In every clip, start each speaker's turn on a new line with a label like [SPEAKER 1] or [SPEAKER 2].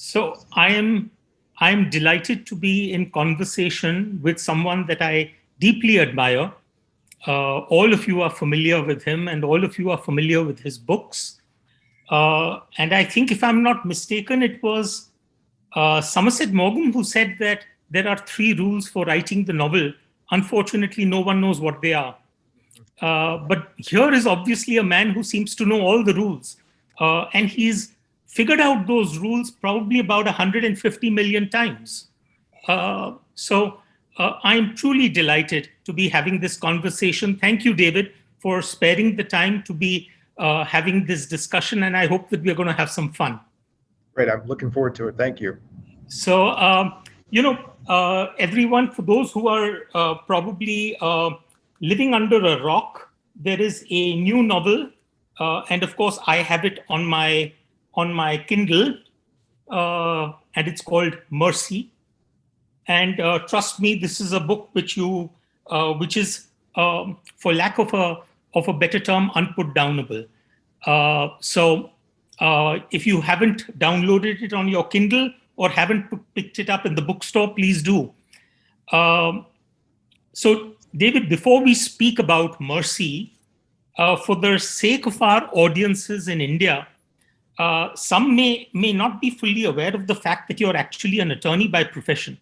[SPEAKER 1] So I am delighted to be in conversation with someone that I deeply admire. All of you are familiar with him, and all of you are familiar with his books. And I think, if I'm not mistaken, it was Somerset Maugham who said that there are three rules for writing the novel. Unfortunately, no one knows what they are. But here is obviously a man who seems to know all the rules. And he's figured out those rules probably about 150 million times. So I'm truly delighted to be having this conversation. Thank you, David, for sparing the time to be having this discussion. And I hope that we're going to have some fun.
[SPEAKER 2] Great. I'm looking forward to it. Thank you.
[SPEAKER 1] So, everyone, for those who are probably living under a rock, there is a new novel, and of course, I have it on my Kindle, and it's called Mercy. And trust me, this is a book which is, for lack of a better term, unputdownable. If you haven't downloaded it on your Kindle or haven't picked it up in the bookstore, please do. So, David, before we speak about Mercy, for the sake of our audiences in India, some may not be fully aware of the fact that you're actually an attorney by profession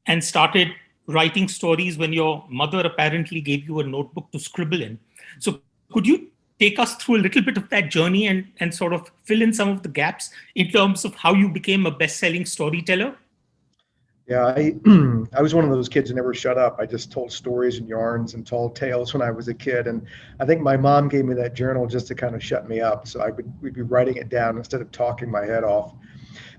[SPEAKER 1] and started writing stories when your mother apparently gave you a notebook to scribble in. So could you take us through a little bit of that journey and sort of fill in some of the gaps in terms of how you became a best-selling storyteller?
[SPEAKER 2] Yeah, I was one of those kids who never shut up. I just told stories and yarns and told tales when I was a kid. And I think my mom gave me that journal just to kind of shut me up. So we'd be writing it down instead of talking my head off.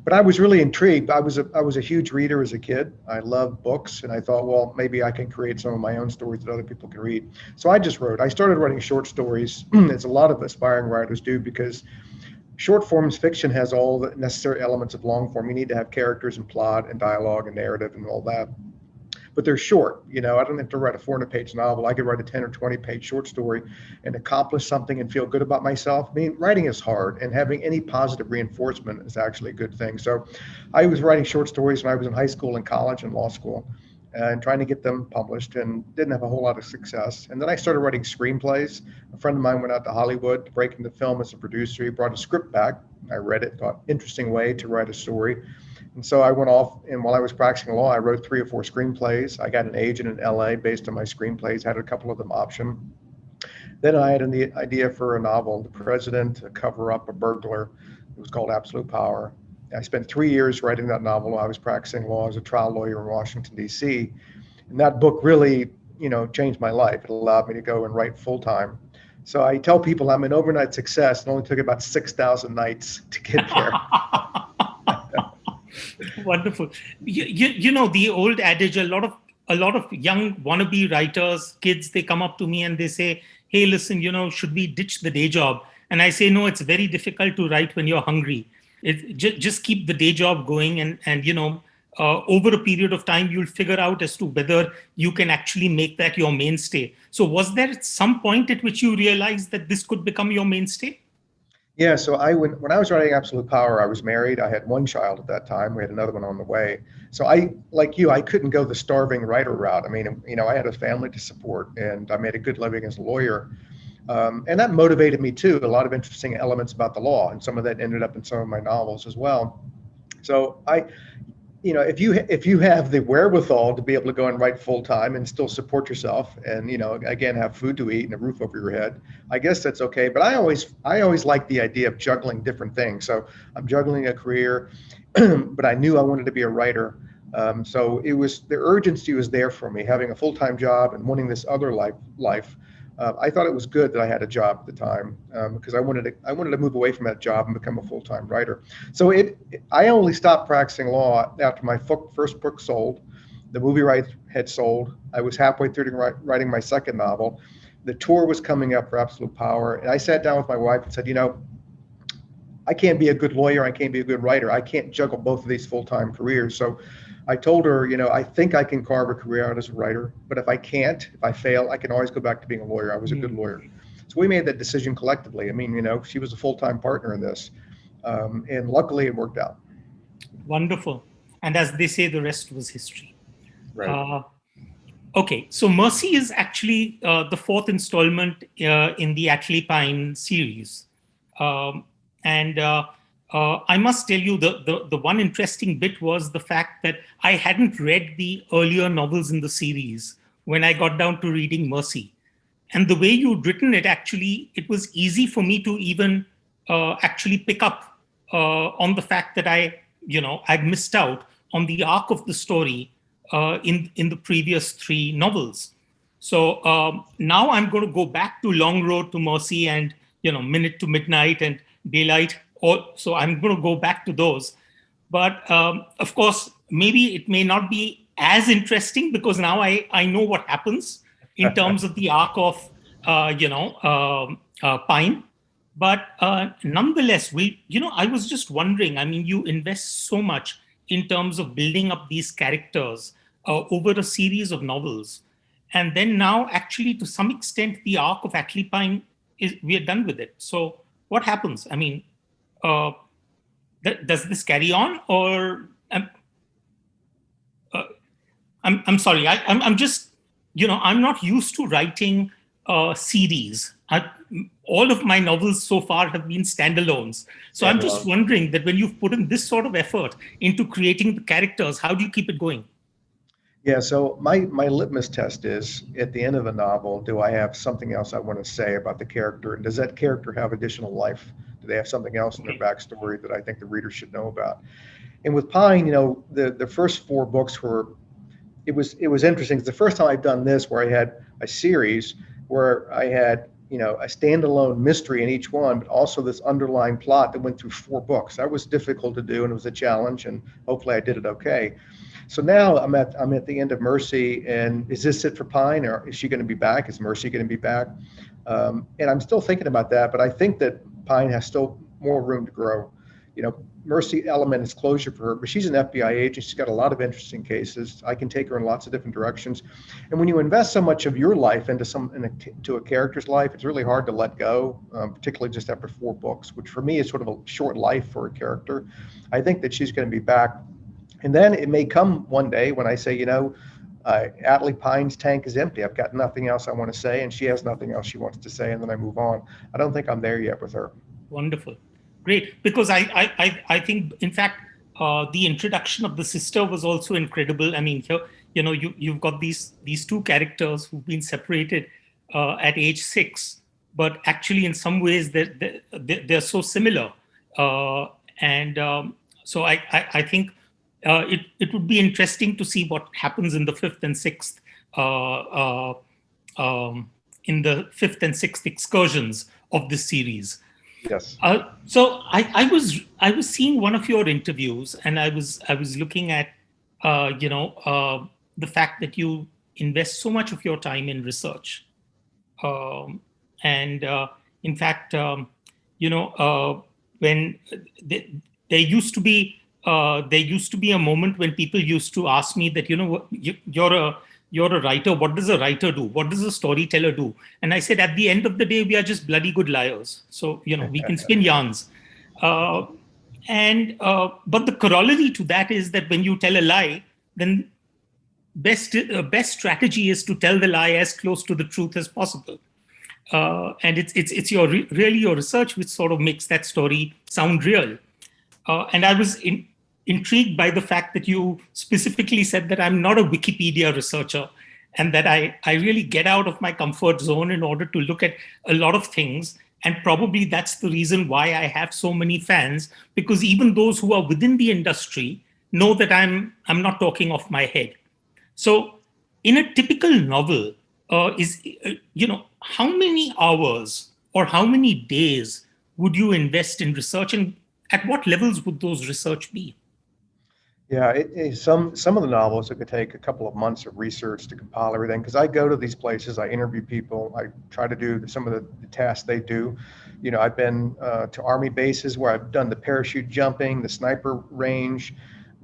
[SPEAKER 2] But I was really intrigued. I was a huge reader as a kid. I loved books, and I thought, well, maybe I can create some of my own stories that other people can read. So I just wrote. I started writing short stories, as a lot of aspiring writers do, because short forms fiction has all the necessary elements of long form. You need to have characters and plot and dialogue and narrative and all that. But they're short. I don't have to write a 400-page novel. I could write a 10 or 20-page short story and accomplish something and feel good about myself. I mean, writing is hard, and having any positive reinforcement is actually a good thing. So I was writing short stories when I was in high school and college and law school, and trying to get them published, and didn't have a whole lot of success. And then I started writing screenplays. A friend of mine went out to Hollywood to break into film as a producer. He brought a script back. I read it, thought, interesting way to write a story. And so I went off, and while I was practicing law, I wrote 3 or 4 screenplays. I got an agent in LA based on my screenplays, had a couple of them optioned. Then I had the idea for a novel, The President, a cover-up, a burglar. It was called Absolute Power. I spent 3 years writing that novel while I was practicing law as a trial lawyer in Washington, D.C. And that book really, changed my life. It allowed me to go and write full-time. So I tell people I'm an overnight success. It only took about 6,000 nights to get there.
[SPEAKER 1] Wonderful. The old adage, a lot of young wannabe writers, kids, they come up to me and they say, hey, listen, should we ditch the day job? And I say, no, it's very difficult to write when you're hungry. Just keep the day job going, and over a period of time, you'll figure out as to whether you can actually make that your mainstay. So was there some point at which you realized that this could become your mainstay?
[SPEAKER 2] Yeah, so when I was writing Absolute Power, I was married. I had one child at that time. We had another one on the way. So I couldn't go the starving writer route. I mean, I had a family to support, and I made a good living as a lawyer. And that motivated me too. A lot of interesting elements about the law, and some of that ended up in some of my novels as well. So if you have the wherewithal to be able to go and write full time and still support yourself, and again have food to eat and a roof over your head, I guess that's okay. But I always like the idea of juggling different things. So I'm juggling a career, but I knew I wanted to be a writer. So the urgency was there for me, having a full time job and wanting this other life. I thought it was good that I had a job at the time, because I wanted to move away from that job and become a full-time writer. So I only stopped practicing law after my first book sold, the movie rights had sold. I was halfway through writing my second novel. The tour was coming up for Absolute Power, and I sat down with my wife and said, I can't be a good lawyer, I can't be a good writer. I can't juggle both of these full-time careers. So I told her, I think I can carve a career out as a writer, but if I fail, I can always go back to being a lawyer. I was a good lawyer. So we made that decision collectively. I mean, she was a full-time partner in this, and luckily it worked out.
[SPEAKER 1] Wonderful. And as they say, the rest was history.
[SPEAKER 2] Right.
[SPEAKER 1] Uh, okay, so Mercy is actually the fourth installment in the Atlee Pine series. Um, and I must tell you, the one interesting bit was the fact that I hadn't read the earlier novels in the series when I got down to reading Mercy. And the way you'd written it, actually, it was easy for me to even actually pick up on the fact that I'd missed out on the arc of the story in the previous three novels. So now I'm going to go back to Long Road to Mercy and Minute to Midnight and Daylight. So I'm going to go back to those. But of course, maybe it may not be as interesting because now I know what happens in terms of the arc of Pine. But nonetheless, I was just wondering. I mean, you invest so much in terms of building up these characters over a series of novels, and then now, actually, to some extent, the arc of Atlee Pine is we are done with it. So, what happens? I mean, uh, does this carry on, or I'm sorry. I'm just, I'm not used to writing series. All of my novels so far have been standalones. So I'm just wondering that when you've put in this sort of effort into creating the characters, how do you keep it going?
[SPEAKER 2] Yeah, so my litmus test is at the end of a novel, do I have something else I want to say about the character? And does that character have additional life? Do they have something else in their
[SPEAKER 1] Okay.
[SPEAKER 2] backstory that I think the reader should know about? And with Pine, the first four books were it was interesting. It's the first time I've done this where I had a series where I had a standalone mystery in each one, but also this underlying plot that went through four books. That was difficult to do, and it was a challenge, and hopefully I did it okay. So now I'm at the end of Mercy, and is this it for Pine, or is she going to be back? Is Mercy going to be back? And I'm still thinking about that, but I think that Pine has still more room to grow. Mercy element is closure for her, but she's an FBI agent. She's got a lot of interesting cases. I can take her in lots of different directions. And when you invest so much of your life into a character's life, it's really hard to let go, particularly just after four books, which for me is sort of a short life for a character. I think that she's going to be back. And then it may come one day when I say, Atlee Pine's tank is empty. I've got nothing else I want to say, and she has nothing else she wants to say, and then I move on. I don't think I'm there yet with her.
[SPEAKER 1] Wonderful. Great. Because I think, in fact, the introduction of the sister was also incredible. I mean, here, you've got these two characters who've been separated at age 6, but actually in some ways they're so similar. And so I think it would be interesting to see what happens in the fifth and sixth excursions of this series.
[SPEAKER 2] Yes.
[SPEAKER 1] So I was seeing one of your interviews, and I was looking at the fact that you invest so much of your time in research, and in fact, when there used to be a moment when people used to ask me that you're a writer. What does a writer do? What does a storyteller do? And I said, at the end of the day, we are just bloody good liars. So, we can spin yarns. But the corollary to that is that when you tell a lie, then best strategy is to tell the lie as close to the truth as possible. And it's really your research which sort of makes that story sound real. And I was intrigued by the fact that you specifically said that I'm not a Wikipedia researcher, and that I really get out of my comfort zone in order to look at a lot of things. And probably that's the reason why I have so many fans, because even those who are within the industry know that I'm not talking off my head. So in a typical novel, how many hours or how many days would you invest in research, and at what levels would those research be?
[SPEAKER 2] Yeah, some of the novels it could take a couple of months of research to compile everything, because I go to these places, I interview people, I try to do some of the tasks they do. I've been to Army bases where I've done the parachute jumping, the sniper range,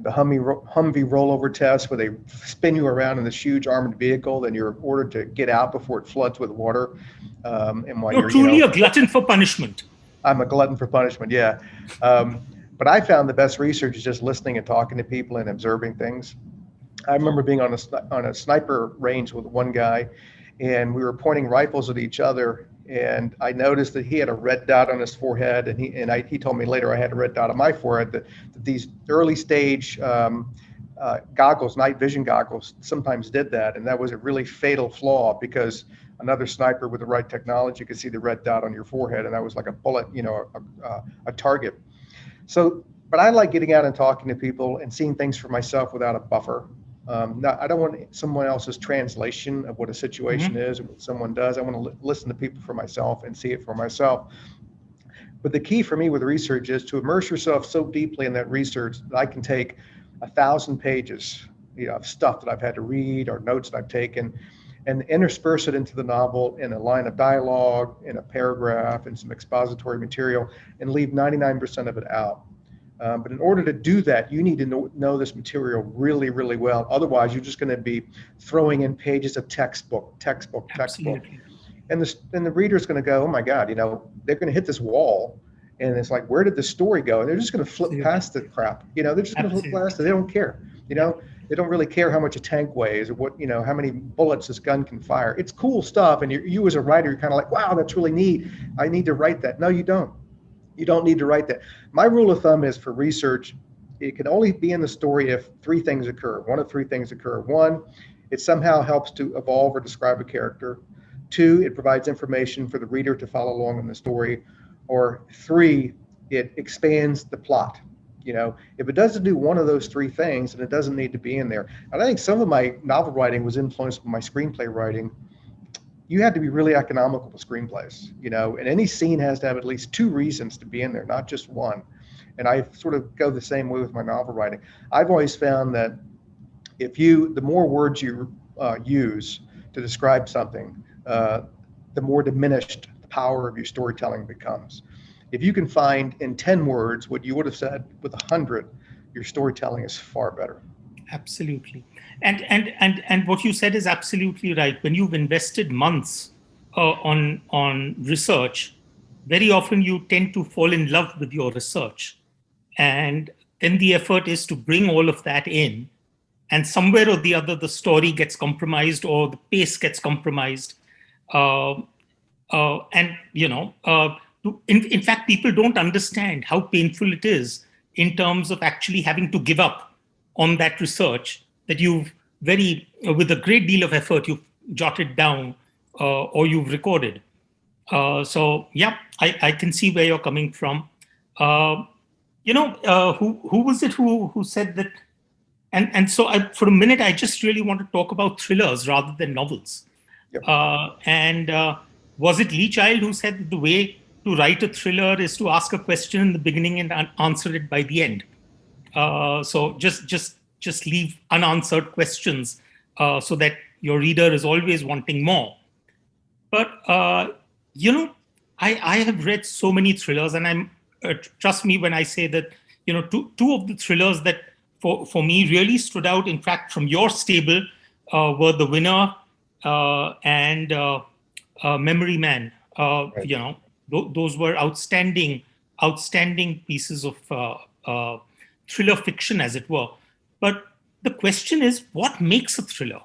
[SPEAKER 2] the Humvee rollover test where they spin you around in this huge armored vehicle, then you're ordered to get out before it floods with water. And while
[SPEAKER 1] You're truly a glutton for punishment.
[SPEAKER 2] I'm a glutton for punishment, yeah. But But I found the best research is just listening and talking to people and observing things. I remember being on a sniper range with one guy, and we were pointing rifles at each other. And I noticed that he had a red dot on his forehead, and he told me later I had a red dot on my forehead. That these early stage goggles, night vision goggles, sometimes did that, and that was a really fatal flaw because another sniper with the right technology could see the red dot on your forehead, and that was like a bullet, a target. So, but I like getting out and talking to people and seeing things for myself without a buffer. I don't want someone else's translation of what a situation is or what someone does. I want to listen to people for myself and see it for myself. But the key for me with research is to immerse yourself so deeply in that research that I can take 1,000 pages, of stuff that I've had to read or notes that I've taken, and intersperse it into the novel in a line of dialogue, in a paragraph, and some expository material, and leave 99% of it out. But in order to do that, you need to know this material really, really well. Otherwise, you're just going to be throwing in pages of textbook.
[SPEAKER 1] Absolutely.
[SPEAKER 2] And the reader's going to go, oh my God, they're going to hit this wall. And it's like, where did the story go? And they're just going to flip past the crap. They're just going to flip past it. They don't care. They don't really care how much a tank weighs or what, how many bullets this gun can fire. It's cool stuff. And you as a writer, you're kind of like, wow, that's really neat. I need to write that. No, you don't. You don't need to write that. My rule of thumb is for research, it can only be in the story if three things occur. One of three things occur. One, it somehow helps to evolve or describe a character. Two, it provides information for the reader to follow along in the story. Or three, it expands the plot. If it doesn't do one of those three things, then it doesn't need to be in there. And I think some of my novel writing was influenced by my screenplay writing. You have to be really economical with screenplays, and any scene has to have at least two reasons to be in there, not just one. And I sort of go the same way with my novel writing. I've always found that the more words you use to describe something, the more diminished the power of your storytelling becomes. If you can find in 10 words what you would have said with 100, your storytelling is far better.
[SPEAKER 1] Absolutely. And what you said is absolutely right. When you've invested months on research, very often you tend to fall in love with your research. And then the effort is to bring all of that in. And somewhere or the other, the story gets compromised or the pace gets compromised. In fact, people don't understand how painful it is in terms of actually having to give up on that research that with a great deal of effort, you've jotted down or you've recorded. So yeah, I can see where you're coming from. Who was it who said that? And so for a minute, I just really want to talk about thrillers rather than novels.
[SPEAKER 2] Yep.
[SPEAKER 1] Was it Lee Child who said that the way to write a thriller is to ask a question in the beginning and answer it by the end? So just leave unanswered questions so that your reader is always wanting more. But I have read so many thrillers, and I'm trust me when I say that two of the thrillers that for me really stood out, in fact, from your stable, were The Winner and Memory Man.
[SPEAKER 2] Right.
[SPEAKER 1] Those were outstanding pieces of thriller fiction, as it were. But the question is, what makes a thriller?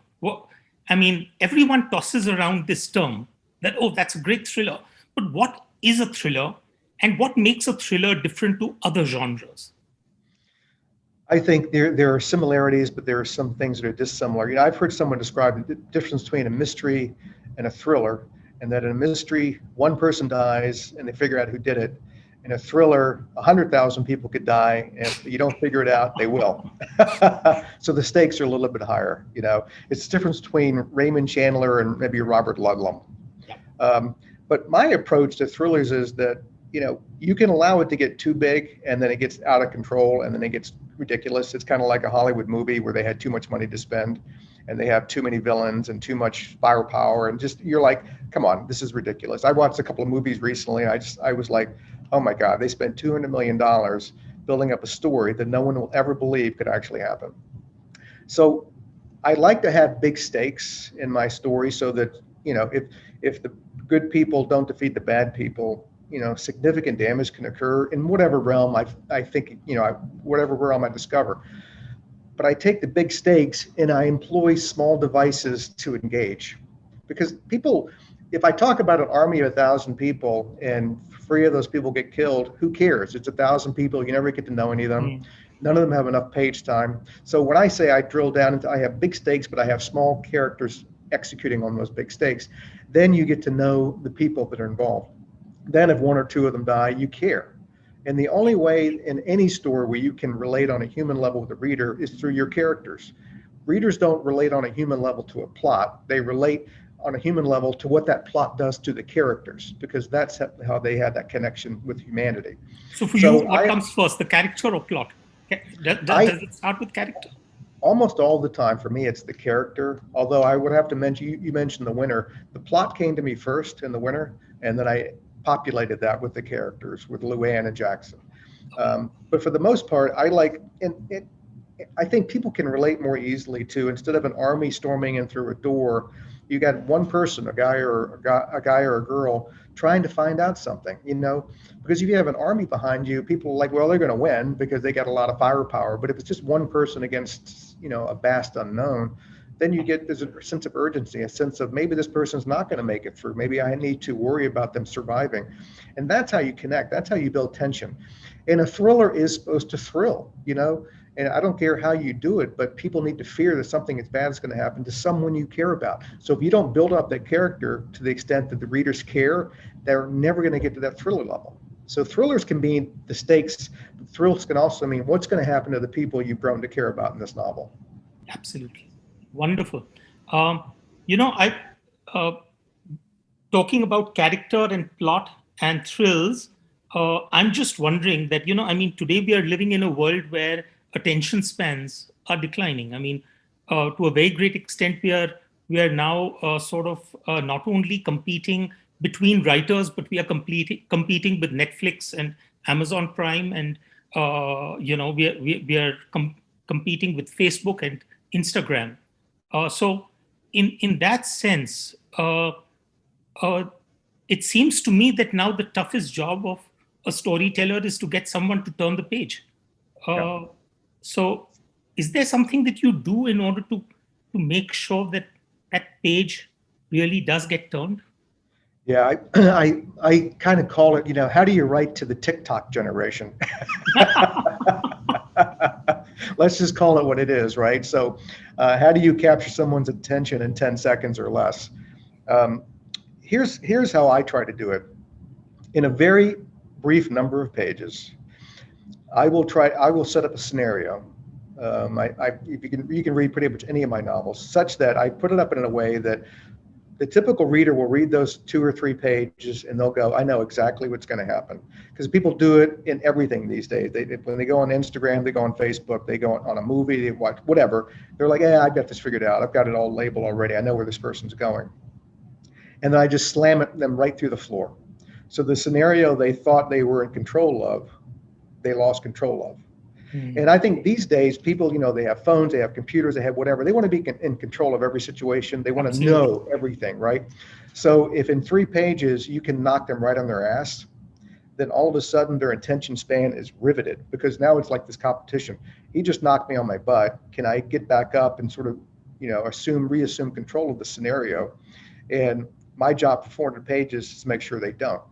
[SPEAKER 1] Everyone tosses around this term that, oh, that's a great thriller. But what is a thriller, and what makes a thriller different to other genres?
[SPEAKER 2] I think there are similarities, but there are some things that are dissimilar. I've heard someone describe the difference between a mystery and a thriller, and that in a mystery, one person dies and they figure out who did it. In a thriller, 100,000 people could die, and if you don't figure it out, they will. So the stakes are a little bit higher. It's the difference between Raymond Chandler and maybe Robert Ludlum. But my approach to thrillers is that you can allow it to get too big, and then it gets out of control, and then it gets ridiculous. It's kind of like a Hollywood movie where they had too much money to spend, and they have too many villains and too much firepower, and just you're like, come on, this is ridiculous. I watched a couple of movies recently. I was like, oh my God, they spent $200 million building up a story that no one will ever believe could actually happen. So I like to have big stakes in my story so that if the good people don't defeat the bad people, significant damage can occur in whatever realm I think, whatever realm I discover. But I take the big stakes and I employ small devices to engage. Because people, if I talk about an army of 1,000 people and 3 of those people get killed, who cares? It's 1,000 people. You never get to know any of them. None of them have enough page time. So when I say I drill down into, I have big stakes, but I have small characters executing on those big stakes, then you get to know the people that are involved. Then if 1 or 2 of them die, you care. And the only way in any story where you can relate on a human level with the reader is through your characters. Readers don't relate on a human level to a plot. They relate on a human level to what that plot does to the characters, because that's how they had that connection with humanity.
[SPEAKER 1] So for you, what comes first, the character or plot? Does it start with character?
[SPEAKER 2] Almost all the time for me, it's the character. Although I would have to mention, you mentioned The Winter. The plot came to me first in The Winter, and then I populated that with the characters, with Luann and Jackson. But for the most part, I think people can relate more easily to, instead of an army storming in through a door, you got one person, a guy or a girl, trying to find out something, because if you have an army behind you, people are like, well, they're going to win because they got a lot of firepower. But if it's just one person against, a vast unknown, then there's a sense of urgency, a sense of maybe this person's not going to make it through. Maybe I need to worry about them surviving. And that's how you connect. That's how you build tension. And a thriller is supposed to thrill, and I don't care how you do it, but people need to fear that something as bad is going to happen to someone you care about. So if you don't build up that character to the extent that the readers care, they're never going to get to that thriller level. So thrillers can mean the stakes, but thrills can also mean what's going to happen to the people you've grown to care about in this novel.
[SPEAKER 1] Absolutely. Wonderful. Talking about character and plot and thrills, I'm just wondering that, today we are living in a world where attention spans are declining. To a very great extent, we are now not only competing between writers, but we are competing with Netflix and Amazon Prime, and we are competing with Facebook and Instagram. So in that sense, it seems to me that now the toughest job of a storyteller is to get someone to turn the page.
[SPEAKER 2] Yeah.
[SPEAKER 1] So is there something that you do in order to make sure that that page really does get turned?
[SPEAKER 2] Yeah, I kind of call it, how do you write to the TikTok generation? Let's just call it what it is, right? So how do you capture someone's attention in 10 seconds or less? Here's how I try to do it. In a very brief number of pages, I will set up a scenario. You can read pretty much any of my novels, such that I put it up in a way that the typical reader will read those 2 or 3 pages and they'll go, I know exactly what's going to happen. Because people do it in everything these days. When they go on Instagram, they go on Facebook, they go on a movie, they watch whatever. They're like, I've got this figured out. I've got it all labeled already. I know where this person's going. And then I just slam them right through the floor. So the scenario they thought they were in control of, they lost control of. And I think these days people, they have phones, they have computers, they have whatever. They want to be in control of every situation. They want to know everything, right? So if in 3 pages you can knock them right on their ass, then all of a sudden their attention span is riveted, because now it's like this competition. He just knocked me on my butt. Can I get back up and sort of, reassume control of the scenario? And my job for 400 pages is to make sure they don't.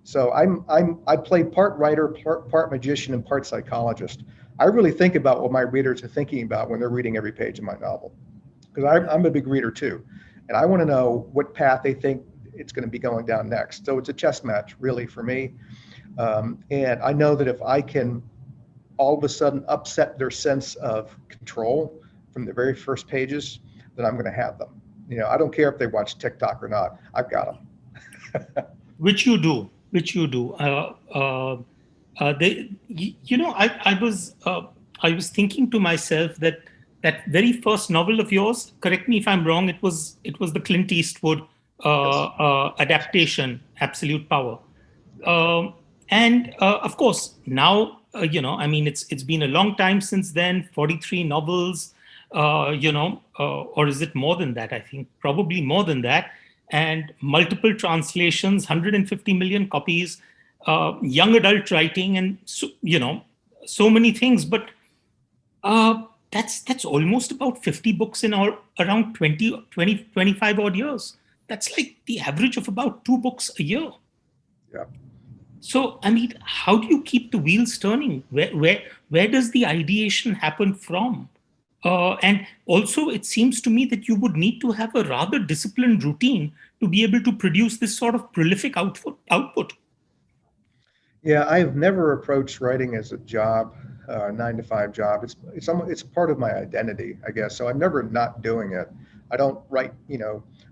[SPEAKER 2] So I play part writer, part magician, and part psychologist. I really think about what my readers are thinking about when they're reading every page of my novel, because I'm a big reader too, and I want to know what path they think it's going to be going down next. So it's a chess match, really, for me. And I know that if I can all of a sudden upset their sense of control from the very first pages, then I'm going to have them. I don't care if they watch TikTok or not. I've got them.
[SPEAKER 1] Which you do. I was thinking to myself that very first novel of yours, correct me if I'm wrong, it was the Clint Eastwood adaptation, Absolute Power. And of course, now, it's been a long time since then, 43 novels, or is it more than that? I think probably more than that. And multiple translations, 150 million copies. young adult writing, and so, so many things. But that's almost about 50 books in all around 25 odd years. That's like the average of about 2 books a year.
[SPEAKER 2] Yeah.
[SPEAKER 1] So, I mean, how do you keep the wheels turning? Where does the ideation happen from? And also, it seems to me that you would need to have a rather disciplined routine to be able to produce this sort of prolific output.
[SPEAKER 2] Yeah, I've never approached writing as a job, 9 to 5 job. It's part of my identity, I guess. So I'm never not doing it. I don't write,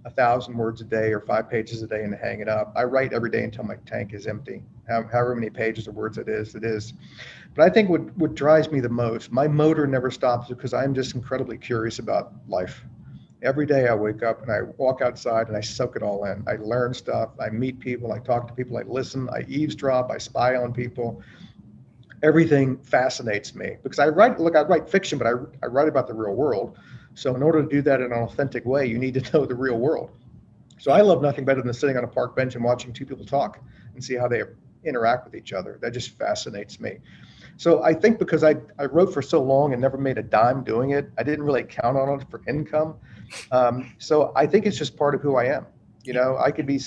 [SPEAKER 2] 1,000 words a day or 5 pages a day and hang it up. I write every day until my tank is empty. However many pages or words it is, it is. But I think what drives me the most, my motor never stops because I'm just incredibly curious about life. Every day I wake up and I walk outside and I soak it all in. I learn stuff. I meet people. I talk to people. I listen. I eavesdrop. I spy on people. Everything fascinates me because I write fiction, but I write about the real world. So in order to do that in an authentic way, you need to know the real world. So I love nothing better than sitting on a park bench and watching two people talk and see how they interact with each other. That just fascinates me. So I think because I wrote for so long and never made a dime doing it, I didn't really count on it for income. So I think it's just part of who I am. I could be,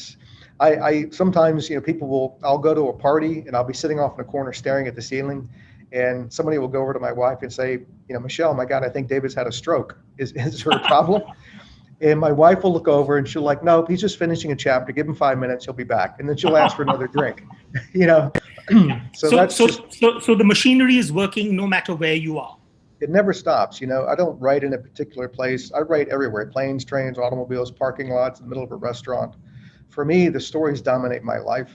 [SPEAKER 2] I sometimes, I'll go to a party and I'll be sitting off in a corner staring at the ceiling, and somebody will go over to my wife and say, Michelle, my God, I think David's had a stroke. Is there a problem? And my wife will look over and she'll like, no, he's just finishing a chapter. Give him 5 minutes, he'll be back. And then she'll ask for another drink. So
[SPEAKER 1] So,
[SPEAKER 2] that's
[SPEAKER 1] so,
[SPEAKER 2] just,
[SPEAKER 1] so the machinery is working no matter where you are.
[SPEAKER 2] it never stops. I don't write in a particular place. I write everywhere: planes, trains, automobiles, parking lots, in the middle of a restaurant. For me, the stories dominate my life,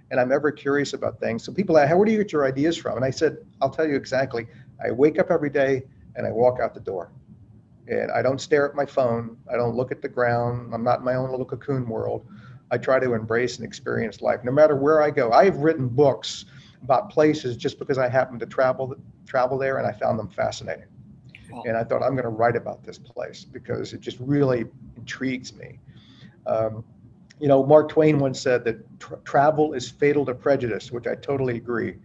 [SPEAKER 2] and I'm ever curious about things. So people ask, where do you get your ideas from? And I said, I'll tell you exactly. I wake up every day and I walk out the door. And I don't stare at my phone. I don't look at the ground. I'm not in my own little cocoon world. I try to embrace and experience life no matter where I go. I've written books about places just because I happened to travel there and I found them fascinating.
[SPEAKER 1] Wow.
[SPEAKER 2] And I thought, I'm going to write about this place because it just really intrigues me. Mark Twain once said that travel is fatal to prejudice, which I totally agree.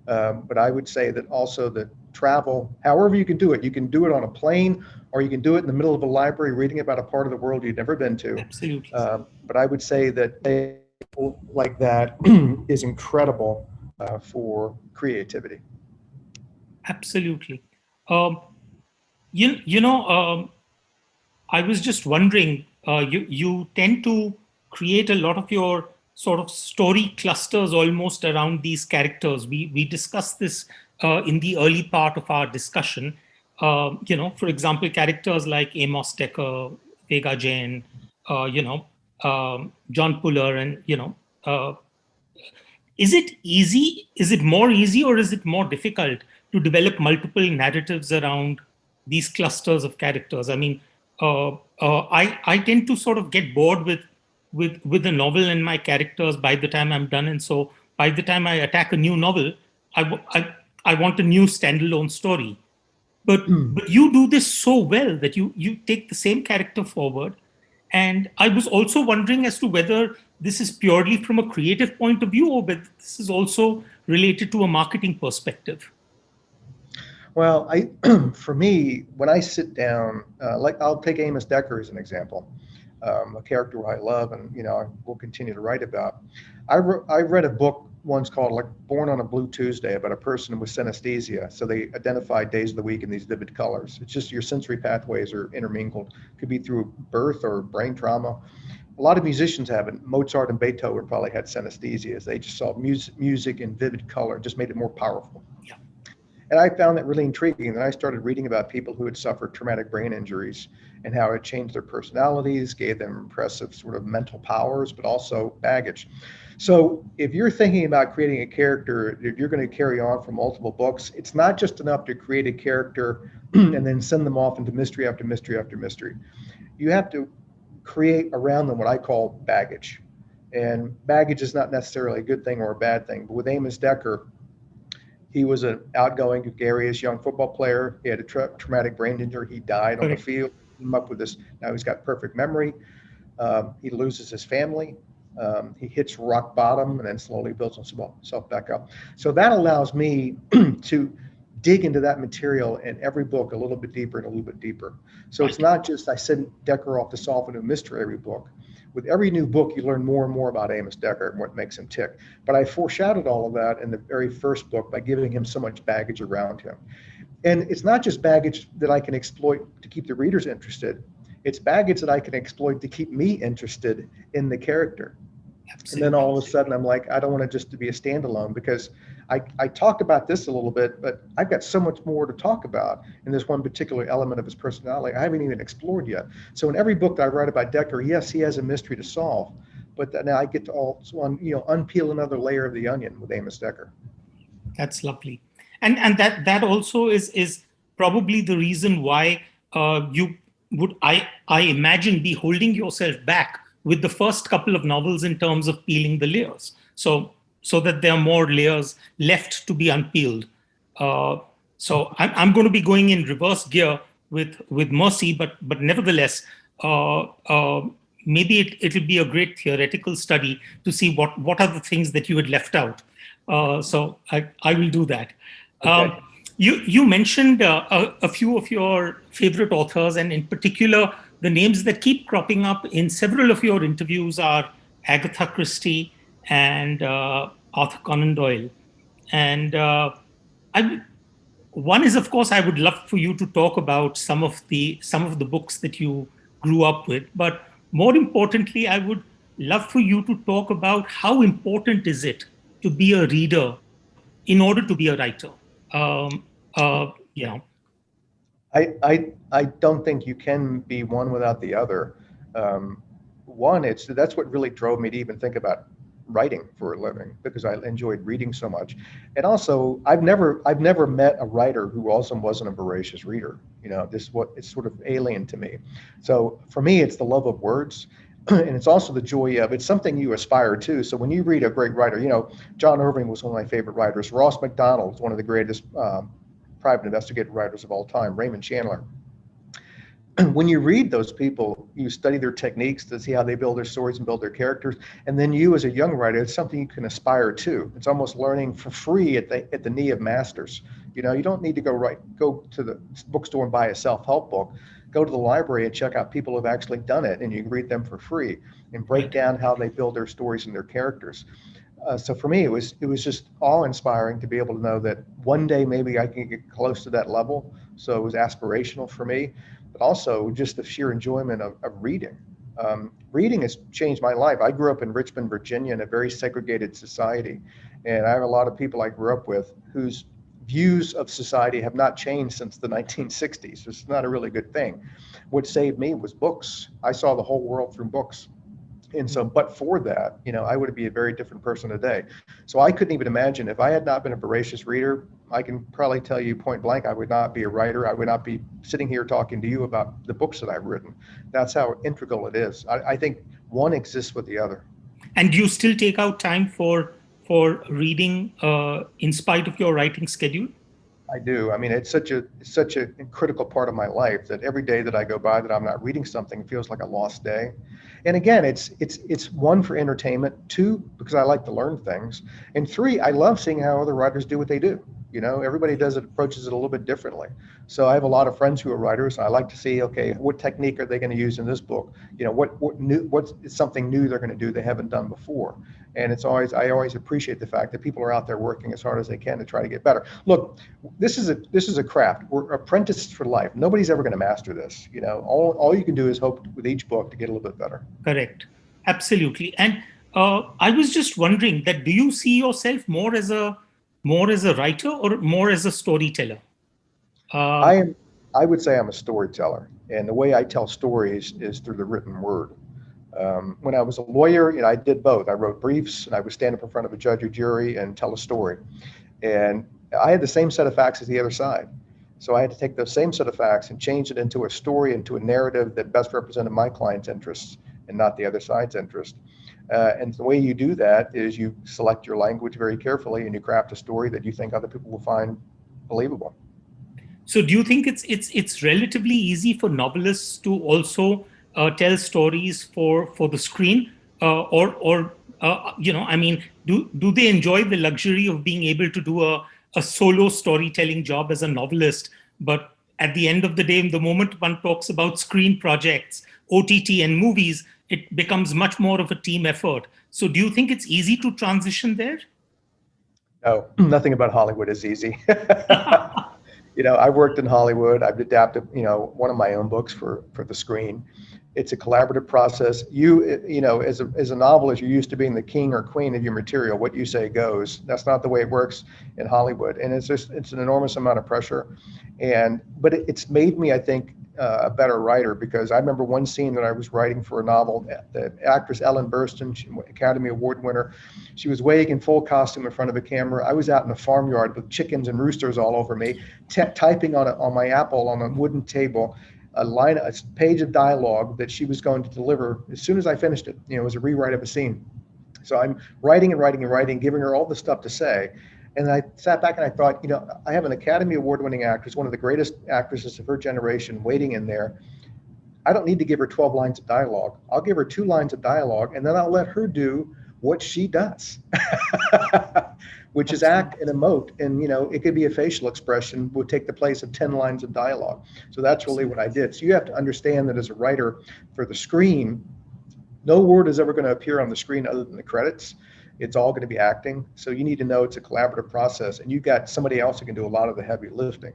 [SPEAKER 2] But I would say that also that travel, however you can do it on a plane, or you can do it in the middle of a library reading about a part of the world you've never been to.
[SPEAKER 1] Absolutely.
[SPEAKER 2] But I would say that like that is incredible for creativity.
[SPEAKER 1] Absolutely. Um, I was just wondering, you tend to create a lot of your sort of story clusters almost around these characters. We discussed this in the early part of our discussion. For example, characters like Amos Decker, Vega Jain, John Puller, and uh, is it easy? Is it more easy, or is it more difficult to develop multiple narratives around these clusters of characters? I mean, I tend to sort of get bored with the novel and my characters by the time I'm done, and so by the time I attack a new novel, I want a new standalone story. But you do this so well that you take the same character forward. And I was also wondering as to whether this is purely from a creative point of view, or whether this is also related to a marketing perspective.
[SPEAKER 2] Well, for me, when I sit down, like I'll take Amos Decker as an example, a character who I love and I will continue to write about. I read a book once called like Born on a Blue Tuesday about a person with synesthesia. So they identify days of the week in these vivid colors. It's just your sensory pathways are intermingled. Could be through birth or brain trauma. A lot of musicians have it. Mozart and Beethoven probably had synesthesia. They just saw music in vivid color, just made it more powerful.
[SPEAKER 1] Yeah.
[SPEAKER 2] And I found that really intriguing. Then I started reading about people who had suffered traumatic brain injuries and how it changed their personalities, gave them impressive sort of mental powers, but also baggage. So if you're thinking about creating a character that you're going to carry on for multiple books, it's not just enough to create a character and then send them off into mystery after mystery after mystery. You have to create around them what I call baggage. And baggage is not necessarily a good thing or a bad thing. But with Amos Decker, he was an outgoing, gregarious young football player. He had a traumatic brain injury. He died on the field. Came up with this. Now he's got perfect memory. He loses his family. He hits rock bottom and then slowly builds himself back up. So that allows me to dig into that material in every book a little bit deeper and a little bit deeper. So it's not just I send Decker off to solve a new mystery every book. With every new book, you learn more and more about Amos Decker and what makes him tick. But I foreshadowed all of that in the very first book by giving him so much baggage around him. And it's not just baggage that I can exploit to keep the readers interested. It's baggage that I can exploit to keep me interested in the character. Absolutely. And then all of a sudden I'm like, I don't want it just to be a standalone, because I talked about this a little bit, but I've got so much more to talk about in this one particular element of his personality I haven't even explored yet. So in every book that I write about Decker, yes, he has a mystery to solve, but now I get to also unpeel another layer of the onion with Amos Decker.
[SPEAKER 1] That's lovely. And that also is probably the reason why you would, I imagine, be holding yourself back with the first couple of novels in terms of peeling the layers, so that there are more layers left to be unpeeled. So I'm going to be going in reverse gear with Mercy, but nevertheless, maybe it'll be a great theoretical study to see what are the things that you had left out. So I will do that.
[SPEAKER 2] Okay.
[SPEAKER 1] You mentioned a few of your favorite authors, and in particular, the names that keep cropping up in several of your interviews are Agatha Christie and Arthur Conan Doyle. And one is, of course, I would love for you to talk about some of the books that you grew up with. But more importantly, I would love for you to talk about how important is it to be a reader in order to be a writer. Yeah.
[SPEAKER 2] I don't think you can be one without the other. One, that's what really drove me to even think about writing for a living, because I enjoyed reading so much. And also, I've never met a writer who also wasn't a voracious reader. It's sort of alien to me. So for me, it's the love of words. And it's also the joy of, it's something you aspire to. So when you read a great writer, John Irving was one of my favorite writers. Ross MacDonald was one of the greatest private investigative writers of all time. Raymond Chandler. When you read those people, you study their techniques to see how they build their stories and build their characters. And then you, as a young writer, it's something you can aspire to. It's almost learning for free at the knee of masters. You don't need to go to the bookstore and buy a self-help book. Go to the library and check out people who have actually done it, and you can read them for free and break down how they build their stories and their characters. So for me, it was just awe-inspiring to be able to know that one day maybe I can get close to that level. So it was aspirational for me, but also just the sheer enjoyment of reading. Reading has changed my life. I grew up in Richmond, Virginia, in a very segregated society, and I have a lot of people I grew up with whose views of society have not changed since the 1960s. It's not a really good thing. What saved me was books. I saw the whole world through books. And so, but for that, I would be a very different person today. So I couldn't even imagine, if I had not been a voracious reader, I can probably tell you point blank, I would not be a writer. I would not be sitting here talking to you about the books that I've written. That's how integral it is. I think one exists with the other.
[SPEAKER 1] And do you still take out time for reading in spite of your writing schedule?
[SPEAKER 2] I do. I mean, it's such a critical part of my life that every day that I go by that I'm not reading something feels like a lost day. And again, it's one, for entertainment, two, because I like to learn things, and three, I love seeing how other writers do what they do. Everybody approaches it a little bit differently. So I have a lot of friends who are writers. I like to see, okay, what technique are they going to use in this book? What's something new they're going to do they haven't done before? And I always appreciate the fact that people are out there working as hard as they can to try to get better. Look, this is a craft. We're apprentices for life. Nobody's ever going to master this. All you can do is hope with each book to get a little bit better.
[SPEAKER 1] Correct. Absolutely. And I was just wondering that, do you see yourself more as a writer or more as a storyteller?
[SPEAKER 2] I would say I'm a storyteller, and the way I tell stories is through the written word. When I was a lawyer, I did both. I wrote briefs, and I would stand up in front of a judge or jury and tell a story. And I had the same set of facts as the other side. So I had to take those same set of facts and change it into a story, into a narrative that best represented my client's interests and not the other side's interest. And the way you do that is you select your language very carefully, and you craft a story that you think other people will find believable.
[SPEAKER 1] So do you think it's relatively easy for novelists to also tell stories for the screen, I mean, do they enjoy the luxury of being able to do a solo storytelling job as a novelist? But at the end of the day, the moment one talks about screen projects, OTT, and movies, it becomes much more of a team effort. So, do you think it's easy to transition there?
[SPEAKER 2] No, nothing about Hollywood is easy. I worked in Hollywood. I've adapted, one of my own books for the screen. It's a collaborative process. As a novelist, you're used to being the king or queen of your material. What you say goes. That's not the way it works in Hollywood, and it's an enormous amount of pressure. But it's made me, I think, a better writer, because I remember one scene that I was writing for a novel. The actress Ellen Burstyn, Academy Award winner, she was waiting in full costume in front of a camera. I was out in a farmyard with chickens and roosters all over me, typing on my Apple on a wooden table a page of dialogue that she was going to deliver as soon as I finished it. It was a rewrite of a scene. So I'm writing and writing and writing, giving her all the stuff to say. And I sat back and I thought, I have an Academy Award winning actress, one of the greatest actresses of her generation, waiting in there. I don't need to give her 12 lines of dialogue. I'll give her 2 lines of dialogue, and then I'll let her do what she does, which is act and emote. And, it could be a facial expression would take the place of 10 lines of dialogue. So that's really what I did. So you have to understand that as a writer for the screen, no word is ever going to appear on the screen other than the credits. It's all going to be acting. So you need to know it's a collaborative process, and you've got somebody else who can do a lot of the heavy lifting.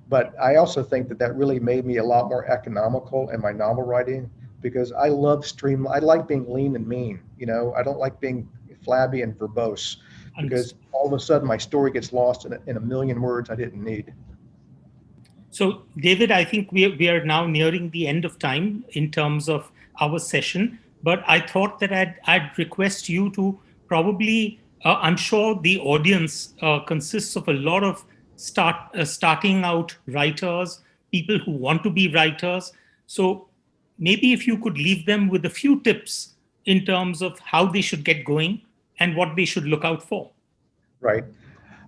[SPEAKER 2] But I also think that really made me a lot more economical in my novel writing, because I like being lean and mean. I don't like being flabby and verbose, because all of a sudden my story gets lost in a million words I didn't need.
[SPEAKER 1] So, David, I think we are now nearing the end of time in terms of our session. But I thought that I'd request you to probably, I'm sure the audience consists of a lot of starting out writers, people who want to be writers. So maybe if you could leave them with a few tips in terms of how they should get going and what they should look out for.
[SPEAKER 2] Right.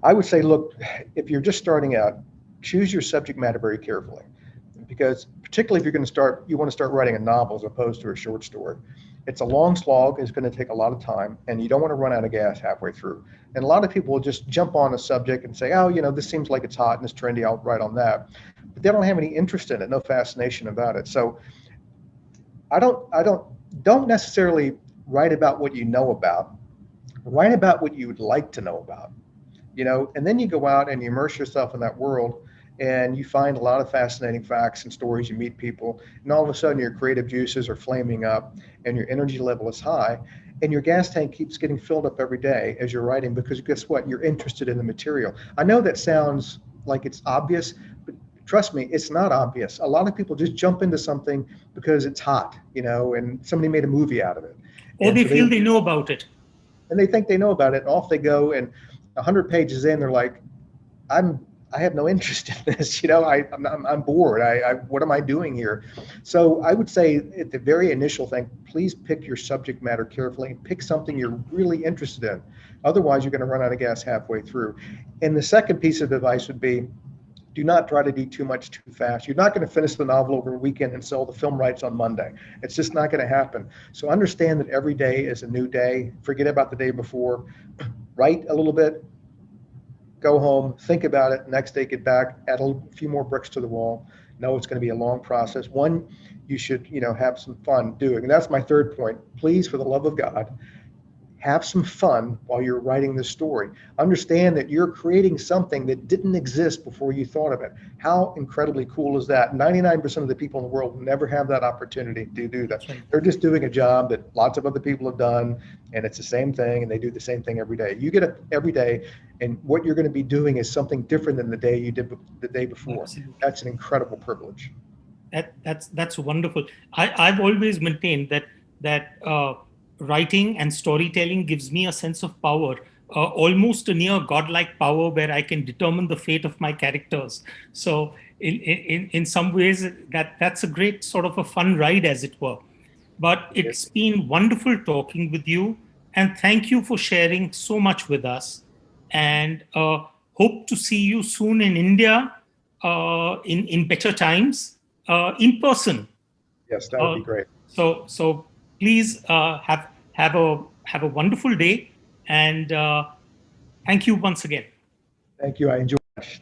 [SPEAKER 2] I would say, look, if you're just starting out, choose your subject matter very carefully, because particularly if you want to start writing a novel as opposed to a short story. It's a long slog. It's going to take a lot of time, and you don't want to run out of gas halfway through. And a lot of people will just jump on a subject and say, oh, this seems like it's hot and it's trendy, I'll write on that. But they don't have any interest in it, no fascination about it. So I don't necessarily write about what you know about. Write about what you would like to know about, and then you go out and you immerse yourself in that world, and you find a lot of fascinating facts and stories. You meet people, and all of a sudden your creative juices are flaming up and your energy level is high, and your gas tank keeps getting filled up every day as you're writing, because guess what? You're interested in the material. I know that sounds like it's obvious, but trust me, it's not obvious. A lot of people just jump into something because it's hot, and somebody made a movie out of it.
[SPEAKER 1] Or they feel they know about it.
[SPEAKER 2] And they think they know about it, and off they go. And 100 pages in, they're like, I have no interest in this. I'm bored. What am I doing here? So I would say at the very initial thing, please pick your subject matter carefully and pick something you're really interested in. Otherwise, you're going to run out of gas halfway through. And the second piece of advice would be, do not try to do too much too fast. You're not going to finish the novel over a weekend and sell the film rights on Monday. It's just not going to happen. So understand that every day is a new day. Forget about the day before. Write a little bit, go home, think about it. Next day, get back, add a few more bricks to the wall. No, it's going to be a long process. One, you should, have some fun doing. And that's my third point. Please, for the love of God, have some fun while you're writing this story. Understand that you're creating something that didn't exist before you thought of it. How incredibly cool is that? 99% of the people in the world never have that opportunity to do that.
[SPEAKER 1] Right.
[SPEAKER 2] They're just doing a job that lots of other people have done, and it's the same thing, and they do the same thing every day. You get up every day, and what you're going to be doing is something different than the day you did the day before.
[SPEAKER 1] Absolutely.
[SPEAKER 2] That's an incredible privilege.
[SPEAKER 1] That's wonderful. I've always maintained that writing and storytelling gives me a sense of power, almost a near godlike power, where I can determine the fate of my characters. So in some ways, that's a great sort of a fun ride, as it were. But it's been wonderful talking with you, and thank you for sharing so much with us. And hope to see you soon in India, in better times, in person.
[SPEAKER 2] Yes, that would be great.
[SPEAKER 1] So please have Have a wonderful day, and thank you once again.
[SPEAKER 2] Thank you. I enjoyed it.